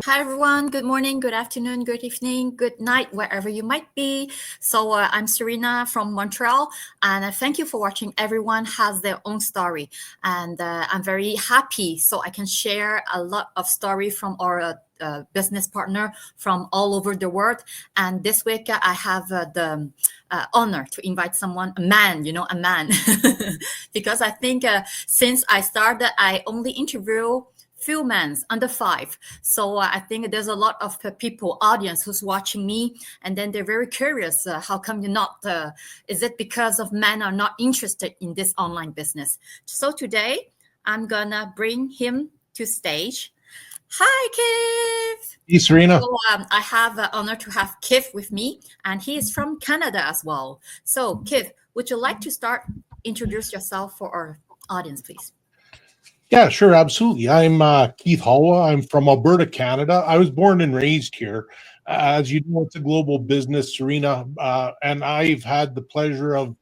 Hi, everyone. Good morning, good afternoon, good evening, good night, wherever you might be. So I'm Serena from Montreal, and thank you for watching. Everyone has their own story, and I'm very happy so I can share a lot of story from our business partner from all over the world. And this week I have the honor to invite someone, a man, a man, because I think since I started, I only interview few men under 5. So I think there's a lot of people, audience who's watching me, and then they're very curious. How come you're not? Is it because of men are not interested in this online business? So today I'm gonna bring him to stage. Hi, Keith. Hey, Serena. So I have the honor to have Keith with me, and he is from Canada as well. So Keith, would you like to start introduce yourself for our audience, please? Yeah, sure, absolutely. I'm Keith Holwa. I'm from Alberta, Canada. I was born and raised here. As you know, it's a global business, Serena, and I've had the pleasure of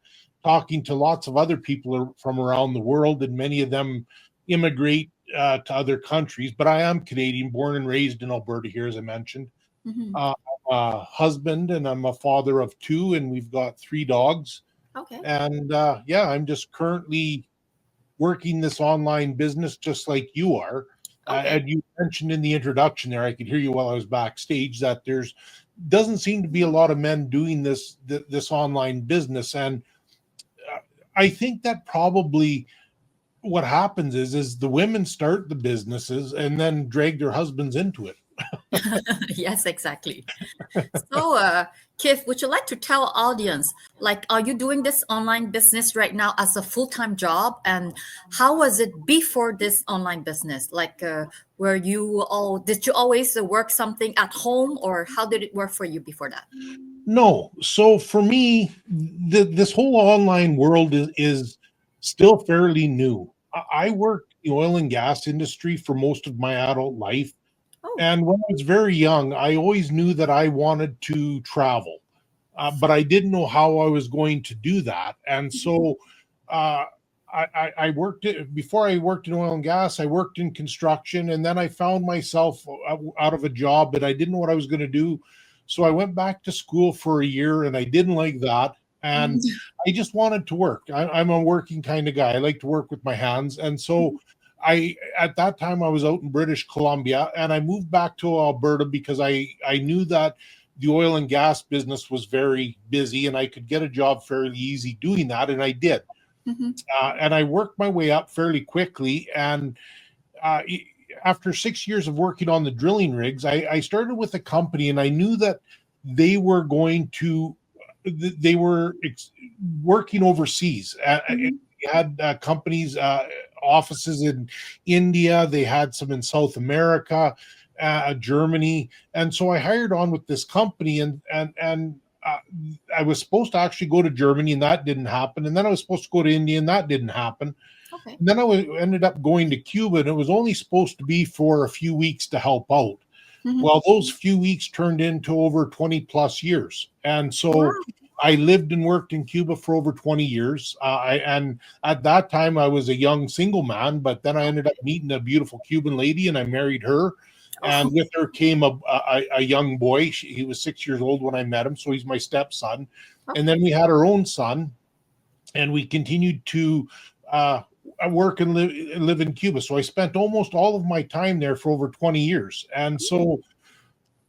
talking to lots of other people from around the world, and many of them immigrate to other countries. But I am Canadian, born and raised in Alberta here, as I mentioned. Mm-hmm. I'm a husband, and I'm a father of 2, and we've got 3 dogs. Okay. And I'm just currently working this online business just like you are. Okay. And you mentioned in the introduction there, I could hear you while I was backstage, that there's doesn't seem to be a lot of men doing this online business. And I think that probably what happens is the women start the businesses and then drag their husbands into it. Yes, exactly. So, Keith, would you like to tell audience, like, are you doing this online business right now as a full-time job? And how was it before this online business? Like, did you always work something at home, or how did it work for you before that? No. So for me, this whole online world is still fairly new. I worked in the oil and gas industry for most of my adult life. Oh. And when I was very young, I always knew that I wanted to travel, but I didn't know how I was going to do that. And so I worked before I worked in oil and gas, I worked in construction, and then I found myself out of a job, and I didn't know what I was going to do. So I went back to school for a year, and I didn't like that. And I just wanted to work. I'm a working kind of guy. I like to work with my hands. And so at that time I was out in British Columbia, and I moved back to Alberta because I knew that the oil and gas business was very busy and I could get a job fairly easy doing that, and I did. Mm-hmm. And I worked my way up fairly quickly, and after 6 years of working on the drilling rigs, I started with a company, and I knew that they were working overseas. Mm-hmm. They had companies, offices in India. They had some in South America, Germany, and so I hired on with this company, and I was supposed to actually go to Germany, and that didn't happen. And then I was supposed to go to India, and that didn't happen. Okay. And then I ended up going to Cuba, and it was only supposed to be for a few weeks to help out. Mm-hmm. Well, those few weeks turned into over 20 plus years. And so Wow. I lived and worked in Cuba for over 20 years. And at that time, I was a young single man, but then I ended up meeting a beautiful Cuban lady, and I married her. And with her came a young boy. He was 6 years old when I met him, so he's my stepson. Okay. And then we had our own son, and we continued to work and live in Cuba. So I spent almost all of my time there for over 20 years. And so,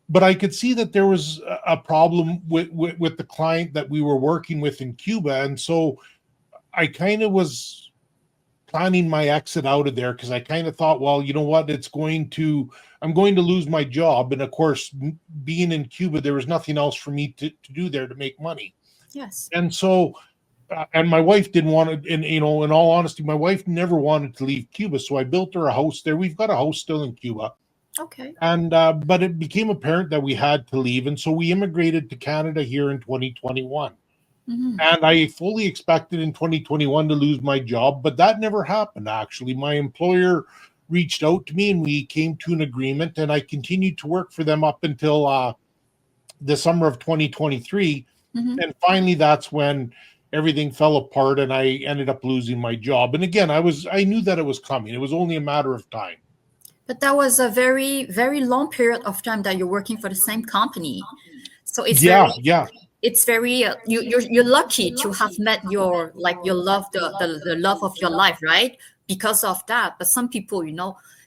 but I could see that there was a problem with the client that we were working with in Cuba. And so I kind of was planning my exit out of there, because I kind of thought, well, you know what, I'm going to lose my job. And of course, being in Cuba, there was nothing else for me to do there to make money. Yes. And so, and my wife didn't want to, and in all honesty, my wife never wanted to leave Cuba. So I built her a house there. We've got a house still in Cuba. Okay. And but it became apparent that we had to leave, and so we immigrated to Canada here in 2021. Mm-hmm. And I fully expected in 2021 to lose my job, but that never happened. Actually, my employer reached out to me, and we came to an agreement, and I continued to work for them up until the summer of 2023. Mm-hmm. And finally, that's when everything fell apart, and I ended up losing my job. And again, I knew that it was coming. It was only a matter of time. But that was a very, very long period of time that you're working for the same company. So it's very you're lucky to have met your love, the love of your life, right? Because of that. But some people,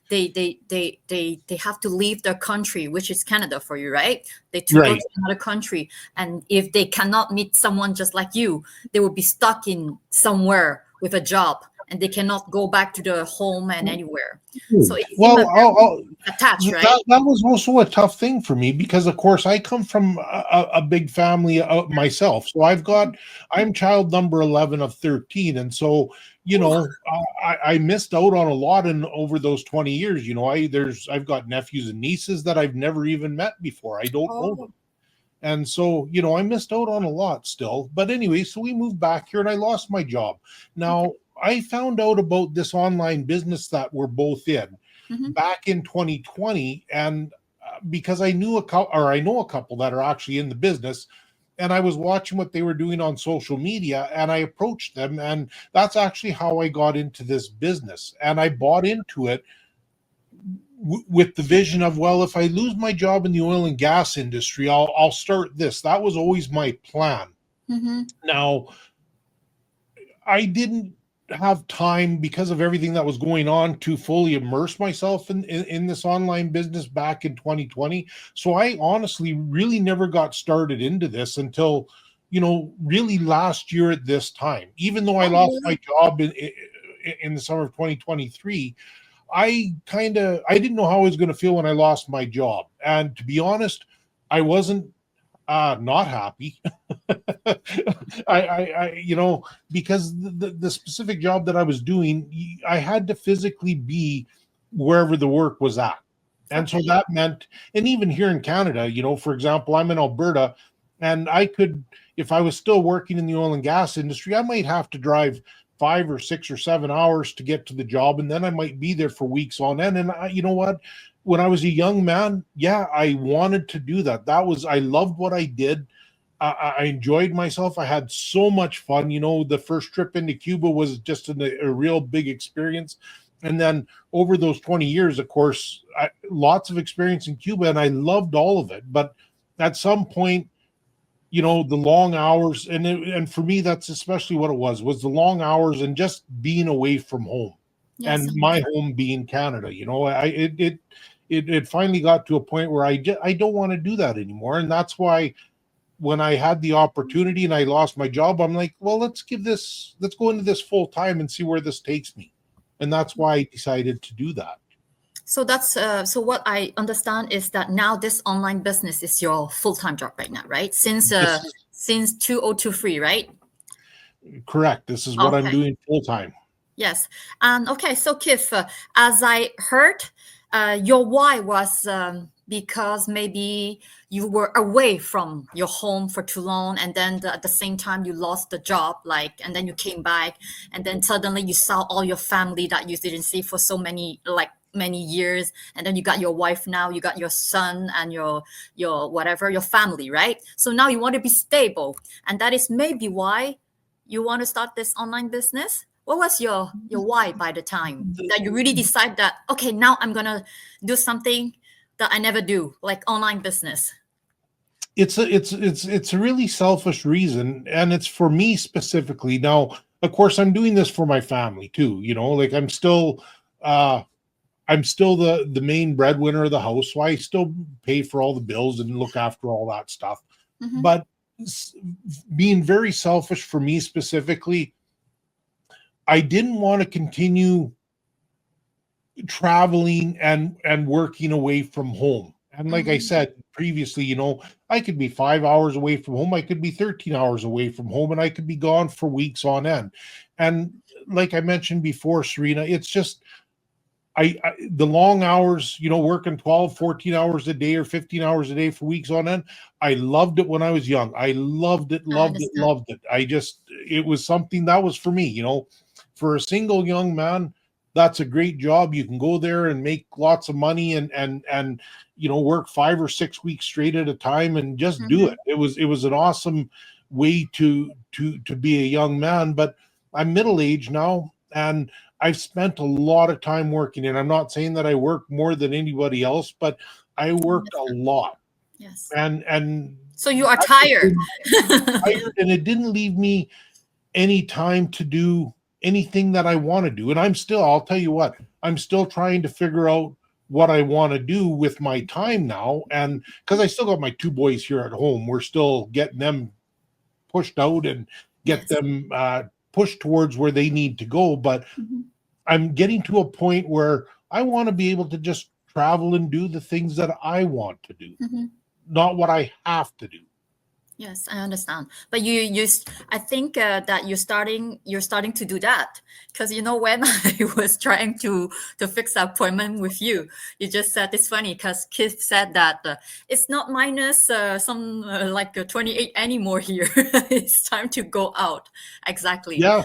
they have to leave their country, which is Canada for you, right? They to go Right. to another country, and if they cannot meet someone just like you, they will be stuck in somewhere with a job, and they cannot go back to their home and anywhere. So it seemed Well, attached, right? that was also a tough thing for me because, of course, I come from a big family myself. So I'm child number 11 of 13. And so, I missed out on a lot over those 20 years. I've got nephews and nieces that I've never even met before. I don't know them. And so, I missed out on a lot still. But anyway, so we moved back here and I lost my job. Now, I found out about this online business that we're both in back in 2020. And because I know a couple that are actually in the business, and I was watching what they were doing on social media, and I approached them. And that's actually how I got into this business. And I bought into it with the vision of, well, if I lose my job in the oil and gas industry, I'll start this. That was always my plan. Now, I didn't have time because of everything that was going on to fully immerse myself in this online business back in 2020. So I honestly really never got started into this until, really last year at this time. Even though I lost my job in the summer of 2023, I didn't know how I was going to feel when I lost my job. And to be honest, I wasn't not happy. Because the specific job that I was doing, I had to physically be wherever the work was at. And so that meant, and even here in Canada, for example, I'm in Alberta, and I could, if I was still working in the oil and gas industry, I might have to drive 5 or 6 or 7 hours to get to the job. And then I might be there for weeks on end. And you know what? When I was a young man, I wanted to do that. I loved what I did. I enjoyed myself. I had so much fun. The first trip into Cuba was just a real big experience. And then over those 20 years, of course, lots of experience in Cuba, and I loved all of it. But at some point, the long hours, and for me, that's especially what it was the long hours and just being away from home. Yes. And my home being Canada. It finally got to a point where I don't want to do that anymore. And that's why when I had the opportunity and I lost my job, I'm like, well, let's go into this full time and see where this takes me. And that's why I decided to do that. So that's so what I understand is that now this online business is your full-time job right now, right? Since 2023, right? Correct. This is what I'm doing full-time. Yes. And okay, so Kif, as I heard, your why was because maybe you were away from your home for too long, and then at the same time you lost the job, and then you came back, and then suddenly you saw all your family that you didn't see for so many years, and then you got your wife now, you got your son and your family, right? So now you want to be stable, and that is maybe why you want to start this online business. What was your why by the time that you really decide that, okay, now I'm going to do something that I never do, like online business? It's a really selfish reason, and it's for me specifically. Now, of course, I'm doing this for my family too. I'm still the main breadwinner of the house, so I still pay for all the bills and look after all that stuff. But being very selfish for me specifically, I didn't want to continue traveling and working away from home. And like I said previously, I could be 5 hours away from home. I could be 13 hours away from home, and I could be gone for weeks on end. And like I mentioned before, Serena, it's just, the long hours, working 12, 14 hours a day or 15 hours a day for weeks on end. I loved it when I was young. I loved it. It was something that was for me, for a single young man. That's a great job. You can go there and make lots of money and work 5 or 6 weeks straight at a time and just do it. It was an awesome way to be a young man. But I'm middle-aged now, and I've spent a lot of time working, and I'm not saying that I work more than anybody else, but I worked a lot. Yes. And So you are tired. tired, and it didn't leave me any time to do anything that I want to do. And I'll tell you what, I'm still trying to figure out what I want to do with my time now. And because I still got my two boys here at home, we're still getting them pushed out and get them pushed towards where they need to go. But I'm getting to a point where I want to be able to just travel and do the things that I want to do, not what I have to do. Yes, I understand. But I think that you're starting to do that, because when I was trying to fix an appointment with you, you just said it's funny because Keith said that it's not minus some like 28 anymore here. It's time to go out. Exactly. Yeah,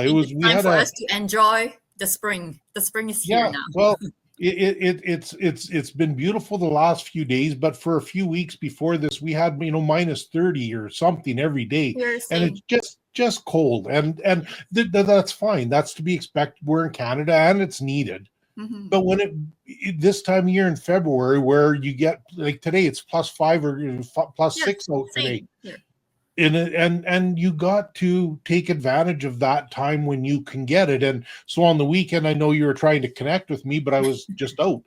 So it was. it's time for us to enjoy the spring. The spring is here now. Well, it's been beautiful the last few days, but for a few weeks before this, we had minus 30 or something every day, and it's just cold, and that's fine. That's to be expected. We're in Canada, and it's needed. But when this time of year in February, where you get like today, it's +5 or +6 out today. And you got to take advantage of that time when you can get it. And so on the weekend, I know you were trying to connect with me, but I was just out.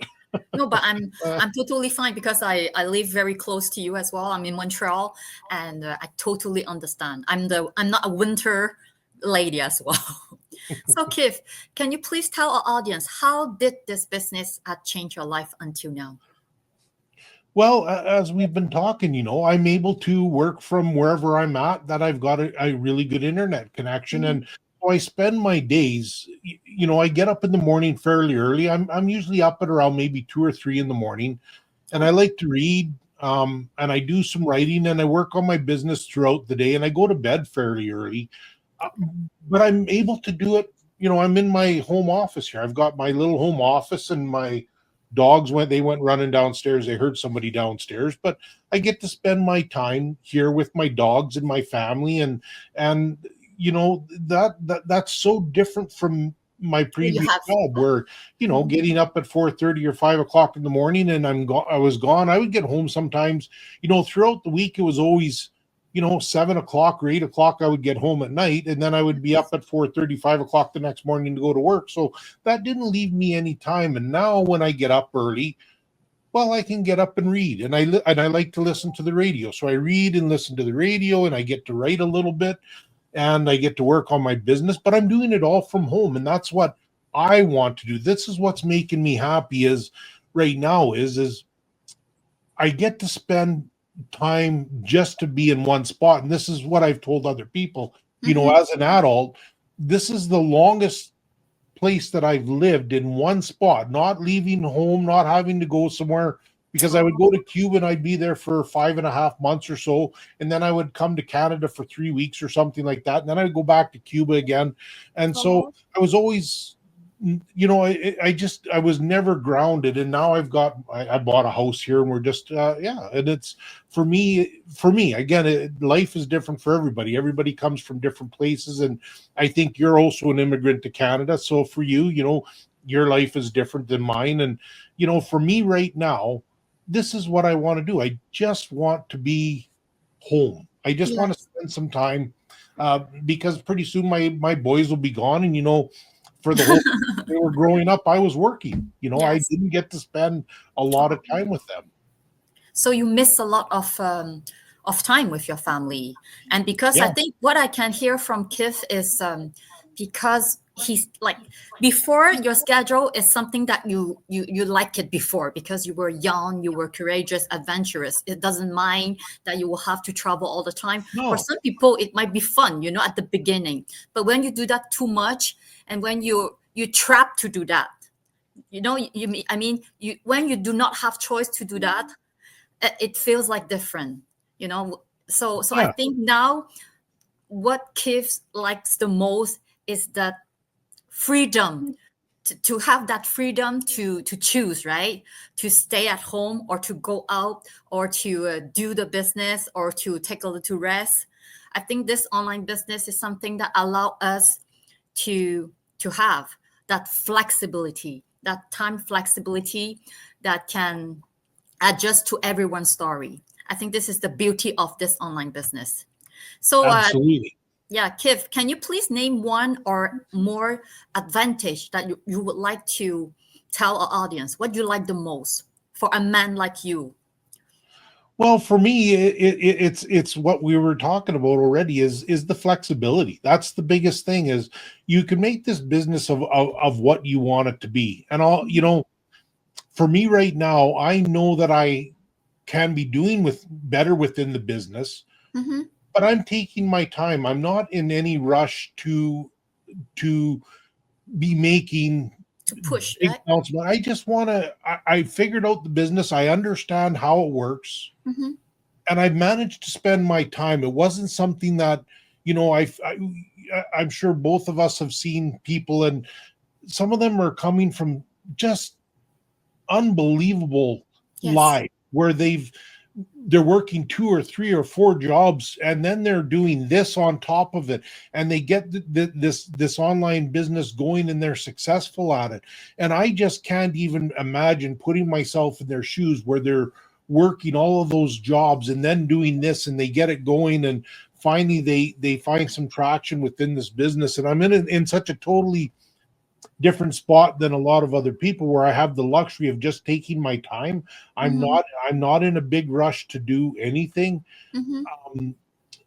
No, but I'm totally fine because I live very close to you as well. I'm in Montreal, and I totally understand. I'm not a winter lady as well. So Keith, can you please tell our audience, how did this business change your life until now? Well, as we've been talking, I'm able to work from wherever I'm at, that I've got a really good internet connection. And so I spend my days, I get up in the morning fairly early. I'm usually up at around maybe 2 or 3 in the morning, and I like to read, and I do some writing, and I work on my business throughout the day, and I go to bed fairly early. But I'm able to do it, I'm in my home office here. I've got my little home office, and my dogs went running downstairs. They heard somebody downstairs, but I get to spend my time here with my dogs and my family, and that's so different from my previous job, where getting up at 4:30 or 5 o'clock in the morning, and I was gone. I would get home sometimes, throughout the week. It was always 7 o'clock or 8 o'clock, I would get home at night, and then I would be up at 4:30, 5 o'clock the next morning to go to work. So that didn't leave me any time. And now when I get up early, well, I can get up and read, and I like to listen to the radio. So I read and listen to the radio, and I get to write a little bit, and I get to work on my business, but I'm doing it all from home. And that's what I want to do. This is what's making me happy right now is I get to spend time just to be in one spot. And this is what I've told other people, as an adult, this is the longest place that I've lived in one spot, not leaving home, not having to go somewhere, because I would go to Cuba and I'd be there for 5.5 months or so. And then I would come to Canada for 3 weeks or something like that. And then I would go back to Cuba again. And so I was always, I was never grounded. And now I bought a house here, and we're just, and it's for me, again, life is different for everybody. Everybody comes from different places. And I think you're also an immigrant to Canada. So for you, your life is different than mine. And, for me right now, this is what I want to do. I just want to be home. I just want to spend some time, because pretty soon my boys will be gone. And, for the whole time they were growing up, I was working. I didn't get to spend a lot of time with them. So you miss a lot of time with your family. And because I think what I can hear from Keith is because he's like, before, your schedule is something that you liked it before, because you were young, you were courageous, adventurous. It doesn't mind that you will have to travel all the time. No. For some people, it might be fun, at the beginning. But when you do that too much, and when you're trapped to do that, when you do not have choice to do that, it feels like different, So I think now what Keith likes the most is that freedom, to have that freedom to choose, right? To stay at home, or to go out, or to do the business, or to take a little rest. I think this online business is something that allow us to have that flexibility, that time flexibility that can adjust to everyone's story. I think this is the beauty of this online business. So, Absolutely. yeah, Kiv, can you please name one or more advantage that you would like to tell our audience? What do you like the most for a man like you? Well, for me, it's what we were talking about already is the flexibility. That's the biggest thing is you can make this business of what you want it to be. And all, for me right now, I know that I can be doing with better within the business, Mm-hmm. but I'm taking my time. I'm not in any rush to be making To push, big right? announcements. I just want to. I figured out the business. I understand how it works, Mm-hmm. and I've managed to spend my time. It wasn't something that I'm sure both of us have seen people, and some of them are coming from just unbelievable Yes. life where they're working 2 or 3 or 4 jobs, and then they're doing this on top of it, and they get this online business going, and they're successful at it. And I just can't even imagine putting myself in their shoes where they're working all of those jobs and then doing this, and they get it going, and finally they find some traction within this business. And I'm in such a totally different spot than a lot of other people where I have the luxury of just taking my time. Mm-hmm. I'm not in a big rush to do anything. Mm-hmm.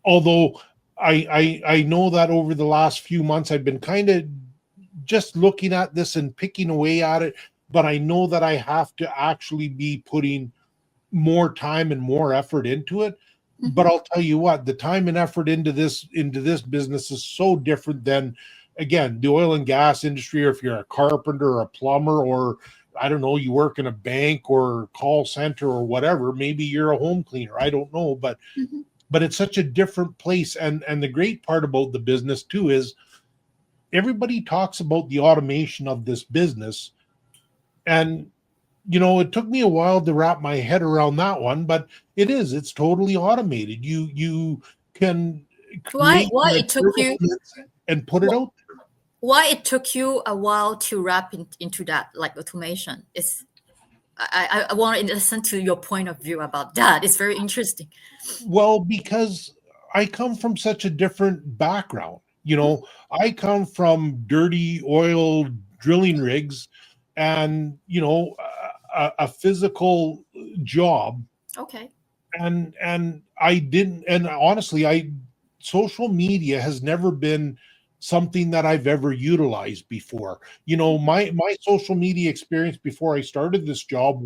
Although I know that over the last few months I've been kind of just looking at this and picking away at it, but I know that I have to actually be putting more time and more effort into it. Mm-hmm. But I'll tell you what, the time and effort into this business is so different than, again, the oil and gas industry, or if you're a carpenter or a plumber, or I don't know, you work in a bank or call center or whatever, maybe you're a home cleaner, I don't know, but Mm-hmm. it's such a different place. And the great part about the business too is everybody talks about the automation of this business, and it took me a while to wrap my head around that one, but it's totally automated. You can Why create why an it took you advertisement and put it out. why it took you a while to wrap into that, like automation? I want to listen to your point of view about that. It's very interesting. Well, because I come from such a different background. I come from dirty oil drilling rigs, and a physical job, Okay. and I didn't. And honestly, social media has never been something that I've ever utilized before. My social media experience before I started this job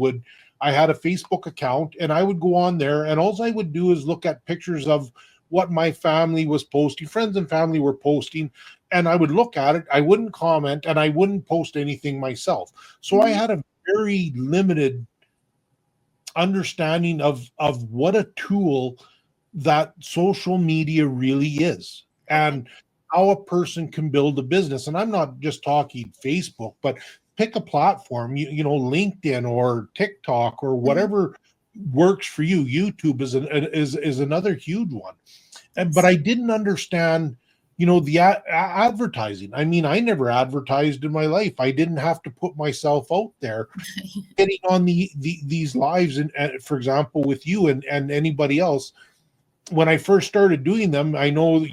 I had a Facebook account, and I would go on there, and all I would do is look at pictures of what my family was posting, friends and family were posting, and I would look at it. I wouldn't comment, and I wouldn't post anything myself. So I Mm-hmm. had a very limited understanding of what a tool that social media really is, Okay. and how a person can build a business. And I'm not just talking Facebook, but pick a platform, LinkedIn or TikTok or Mm-hmm. whatever works for you. YouTube is another huge one. But Yes. I didn't understand, the advertising. I mean, I never advertised in my life. I didn't have to put myself out there. Getting on these lives, and for example, with you and anybody else, when I first started doing them, I know,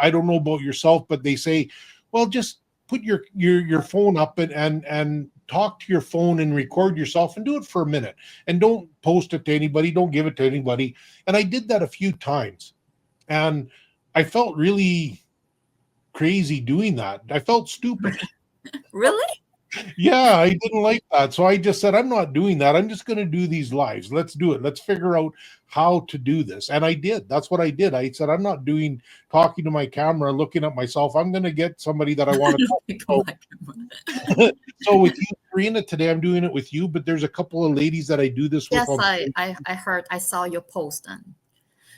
I don't know about yourself, but they say, well, just put your phone up and talk to your phone and record yourself and do it for a minute, and don't post it to anybody, don't give it to anybody. And I did that a few times, and I felt really crazy doing that. I felt stupid. Really? Yeah, I didn't like that. So I just said, I'm not doing that. I'm just going to do these lives. Let's do it. Let's figure out how to do this. And I did. That's what I did. I said, I'm not talking to my camera, looking at myself. I'm going to get somebody that I want to People talk like to. So with you, Karina, today I'm doing it with you, but there's a couple of ladies that I do this with. Yes, I heard, I saw your post, and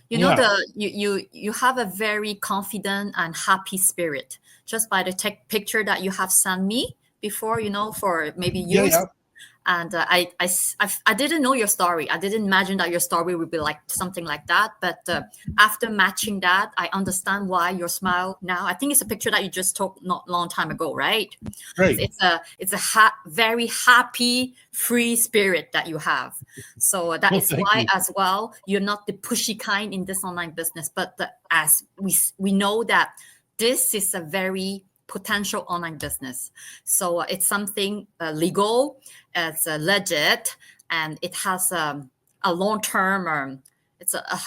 Yeah. you have a very confident and happy spirit just by the picture that you have sent me before, for maybe Yeah, use. yeah. And I didn't know your story. I didn't imagine that your story would be like something like that. But after matching that, I understand why your smile now. I think it's a picture that you just took not long time ago, right? Right. It's a very happy, free spirit that you have. So that is why, as well, you're not the pushy kind in this online business. But as we know that this is a very potential online business. So it's something legal, it's legit, and it has a long-term,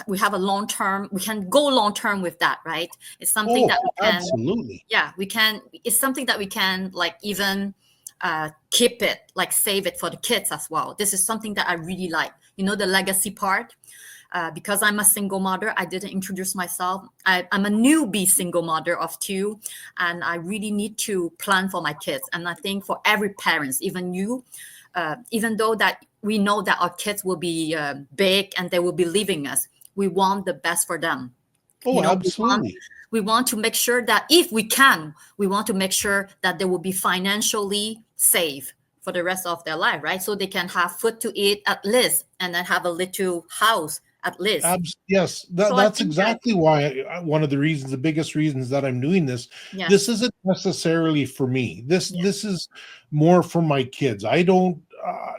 we have a long-term, we can go long-term with that, right? It's something that we can, absolutely. Yeah, we can, it's something that we can like even keep it, like save it for the kids as well. This is something that I really like, the legacy part. Because I'm a single mother, I didn't introduce myself. I'm a newbie single mother of 2, and I really need to plan for my kids. And I think for every parent, even you, even though that we know that our kids will be big and they will be leaving us, we want the best for them. Absolutely. We want to make sure that if we can, we want to make sure that they will be financially safe for the rest of their life, right? So they can have food to eat at least, and then have a little house at least. Yes, that's exactly why one of the biggest reasons that I'm doing this. Yes. This isn't necessarily for me. This is more for my kids. I don't,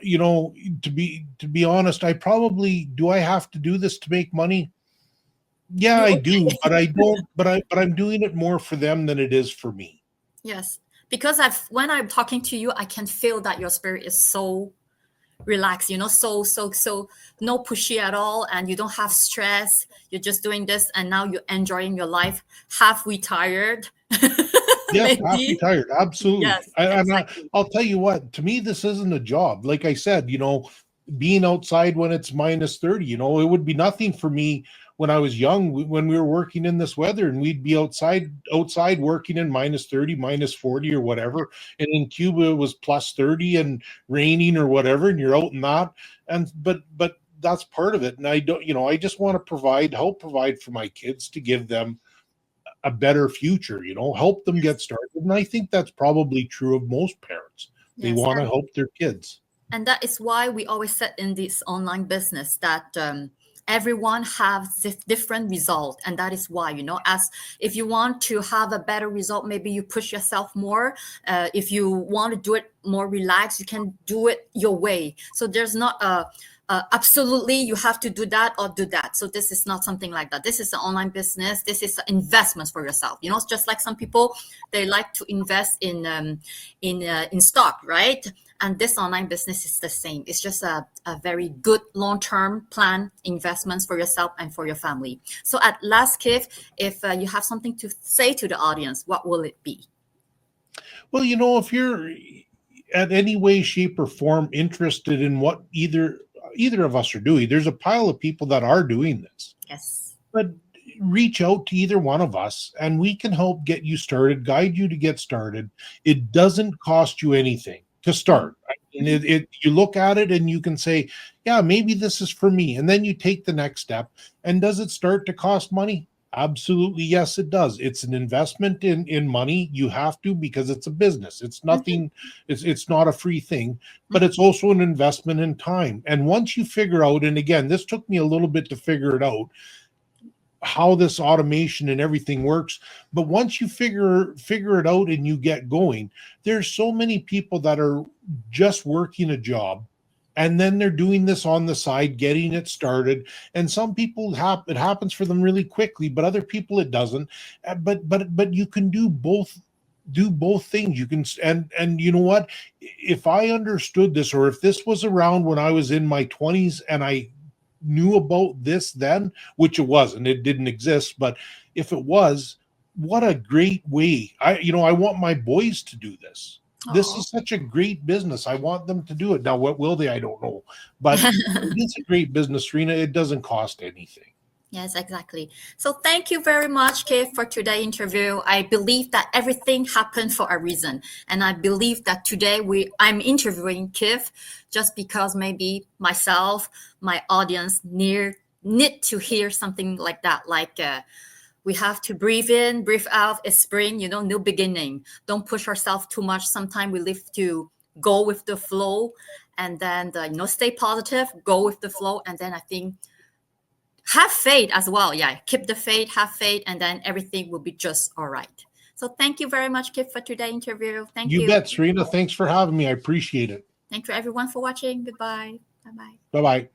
to be honest, I have to do this to make money? Yeah, I do, but I don't. But I'm doing it more for them than it is for me. Yes, because when I'm talking to you, I can feel that your spirit is so relaxed, so no pushy at all, and you don't have stress. You're just doing this, and now you're enjoying your life, half retired. Yes, half retired, absolutely. Yes, exactly. I'll tell you what, to me, this isn't a job. Like I said, being outside when it's minus 30, it would be nothing for me when I was young, when we were working in this weather, and we'd be outside working in minus 30, minus 40 or whatever. And in Cuba, it was plus 30 and raining or whatever, and you're out in that. But that's part of it. And I don't, I just want to help provide for my kids, to give them a better future, help them get started. And I think that's probably true of most parents. They want to help their kids. And that is why we always said in this online business that everyone has different result. And that is why, as if you want to have a better result, maybe you push yourself more. If you want to do it more relaxed, you can do it your way. So there's not absolutely you have to do that or do that. So this is not something like that. This is an online business. This is investments for yourself. It's just like some people, they like to invest in stock, right? And this online business is the same. It's just a very good long-term plan investments for yourself and for your family. So at last, Keith, if you have something to say to the audience, what will it be? Well, if you're at any way, shape, or form interested in what either of us are doing, there's a pile of people that are doing this. Yes. But reach out to either one of us, and we can help get you started, guide you to get started. It doesn't cost you anything to start. And you look at it and you can say, yeah, maybe this is for me. And then you take the next step. And does it start to cost money? Absolutely. Yes, it does. It's an investment in money. You have to, because it's a business. It's nothing. It's not a free thing, but it's also an investment in time. And once you figure out, and again, this took me a little bit to figure it out, how this automation and everything works. But once you figure it out and you get going, there's so many people that are just working a job, and then they're doing this on the side, getting it started. And some people it happens for them really quickly, but other people it doesn't. But you can do both things. You can, and you know what? If I understood this, or if this was around when I was in my 20s and I knew about this then, which it wasn't, it didn't exist, but if it was, what a great way. I want my boys to do this. This is such a great business. I want them to do it. Now, what will they? I don't know. But it's a great business, Serena. It doesn't cost anything. Yes, exactly. So thank you very much, Keith, for today's interview. I believe that everything happened for a reason. And I believe that today I'm interviewing Keith just because maybe myself, my audience need to hear something like that. Like we have to breathe in, breathe out. It's spring, new beginning. Don't push ourselves too much. Sometimes we live to go with the flow. and then stay positive, go with the flow, and then I think have faith as well. Yeah, keep the faith, have faith, and then everything will be just all right. So thank you very much, Kip, for today's interview. Thank you. You bet, Serena. Thanks for having me. I appreciate it. Thank you everyone for watching. Goodbye. Bye-bye. Bye-bye.